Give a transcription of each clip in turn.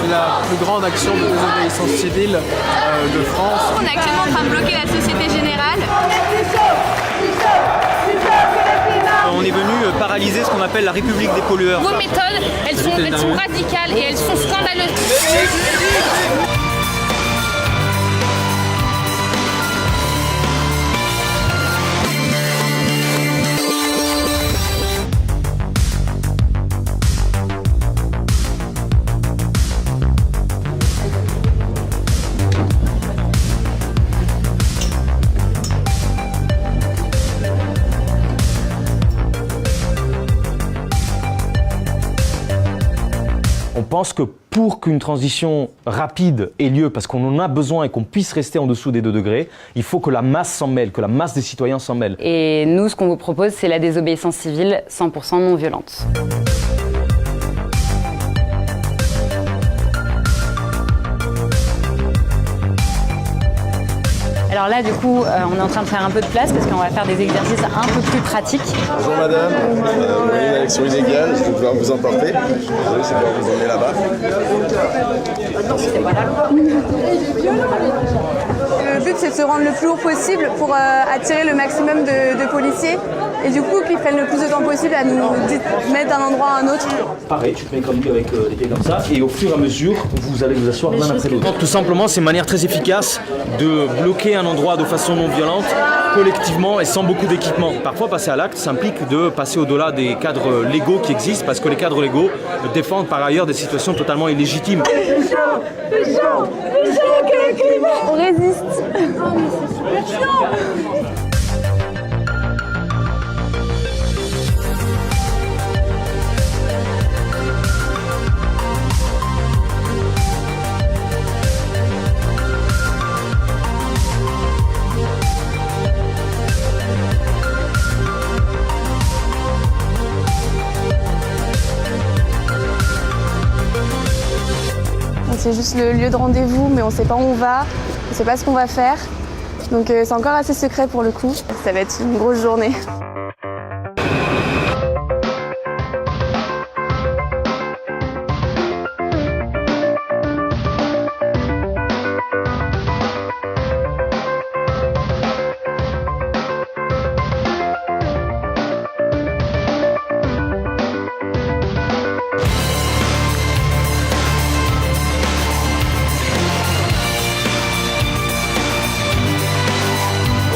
la plus grande action de désobéissance civile de France. On est actuellement en train de bloquer la Société Générale. On est venu paralyser ce qu'on appelle la République des pollueurs. Vos méthodes, elles sont radicales et elles sont scandaleuses. On pense que pour qu'une transition rapide ait lieu, parce qu'on en a besoin et qu'on puisse rester en dessous des 2 degrés, il faut que la masse s'en mêle, que la masse des citoyens s'en mêle. Et nous, ce qu'on vous propose, c'est la désobéissance civile 100% non violente. Alors là, du coup, on est en train de faire un peu de place parce qu'on va faire des exercices un peu plus pratiques. Bonjour madame, vous avez une élection illégale, je vais devoir vous emporter. Désolé, je vais devoir vous emmener là-bas. Le but, c'est de se rendre le plus haut possible pour attirer le maximum de policiers et du coup qu'ils prennent le plus de temps possible à nous mettre d'un endroit à un autre. Pareil, tu te mets comme avec les pieds comme ça et au fur et à mesure, vous allez vous asseoir l'un après l'autre. Tout simplement, c'est une manière très efficace de bloquer un endroit de façon non violente, collectivement et sans beaucoup d'équipement. Parfois, passer à l'acte, ça implique de passer au-delà des cadres légaux qui existent parce que les cadres légaux défendent par ailleurs des situations totalement illégitimes. On résiste. C'est juste le lieu de rendez-vous, mais on ne sait pas où on va, on ne sait pas ce qu'on va faire. Donc c'est encore assez secret pour le coup. Ça va être une grosse journée.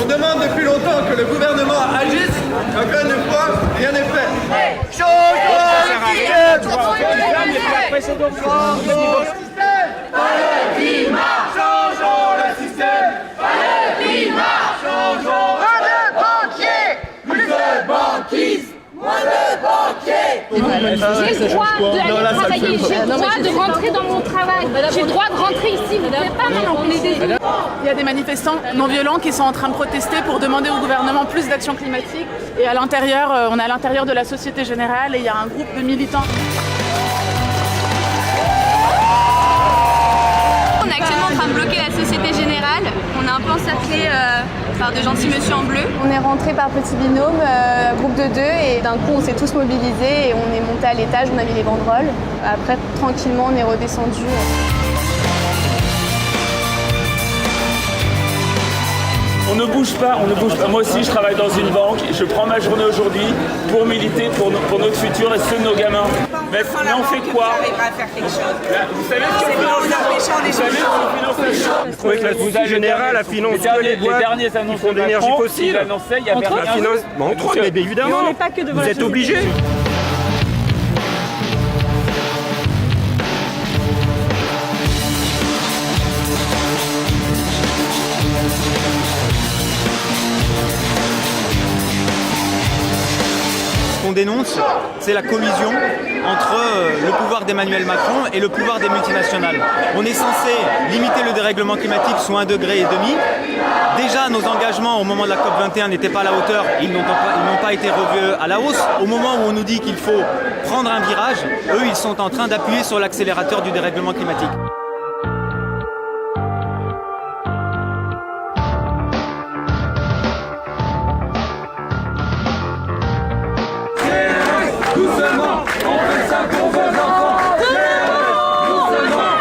On demande depuis longtemps que le gouvernement agisse, encore une fois, rien n'est fait. Changeons le système. Changeons le système. Changeons moins de banquiers, plus de banquise, moins de banquiers. J'ai le droit d'aller travailler, j'ai le droit de rentrer dans mon travail, j'ai le droit de rentrer ici, vous ne pouvez pas maintenant, on est désolé. Il y a des manifestants non violents qui sont en train de protester pour demander au gouvernement plus d'action climatique. Et à l'intérieur, on est à l'intérieur de la Société Générale et il y a un groupe de militants. On est actuellement en train de bloquer la Société Générale. On est un peu encerclé par de gentils messieurs en bleu. On est rentré par petits binômes, groupe de 2, et d'un coup on s'est tous mobilisés et on est monté à l'étage, on a mis les banderoles. Après, tranquillement, on est redescendu. On ne bouge pas, on ne bouge pas. Moi aussi, je travaille dans une banque. Je prends ma journée aujourd'hui pour militer pour notre futur et ceux de nos gamins. Mais on fait quoi? Vous savez ce qu'on finance? Vous trouvez que la Société Générale a financé les derniers annonces d'énergie fossile? Il y avait Entre autres, mais évidemment, vous êtes obligés. Ce qu'on dénonce, c'est la collusion entre le pouvoir d'Emmanuel Macron et le pouvoir des multinationales. On est censé limiter le dérèglement climatique sous 1,5 degré. Déjà, nos engagements au moment de la COP21 n'étaient pas à la hauteur, ils n'ont pas été revus à la hausse. Au moment où on nous dit qu'il faut prendre un virage, eux, ils sont en train d'appuyer sur l'accélérateur du dérèglement climatique. Doucement, on fait ça pour vos enfants. Doucement,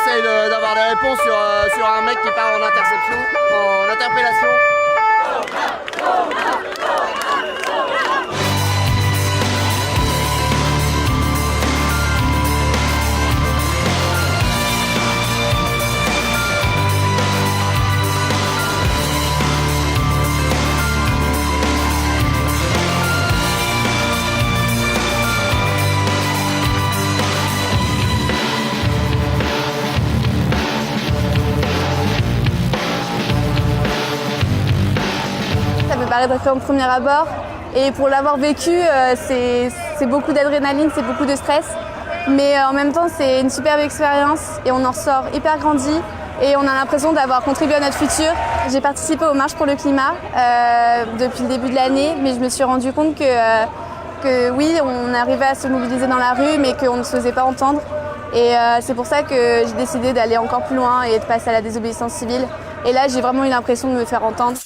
essaye d'avoir des réponses sur un mec qui part en interception, en interpellation. Ça peut paraître comme premier abord et pour l'avoir vécu, c'est beaucoup d'adrénaline, c'est beaucoup de stress. Mais en même temps, c'est une superbe expérience et on en ressort hyper grandi et on a l'impression d'avoir contribué à notre futur. J'ai participé aux marches pour le climat depuis le début de l'année, mais je me suis rendu compte que oui, on arrivait à se mobiliser dans la rue, mais qu'on ne se faisait pas entendre. Et c'est pour ça que j'ai décidé d'aller encore plus loin et de passer à la désobéissance civile. Et là, j'ai vraiment eu l'impression de me faire entendre.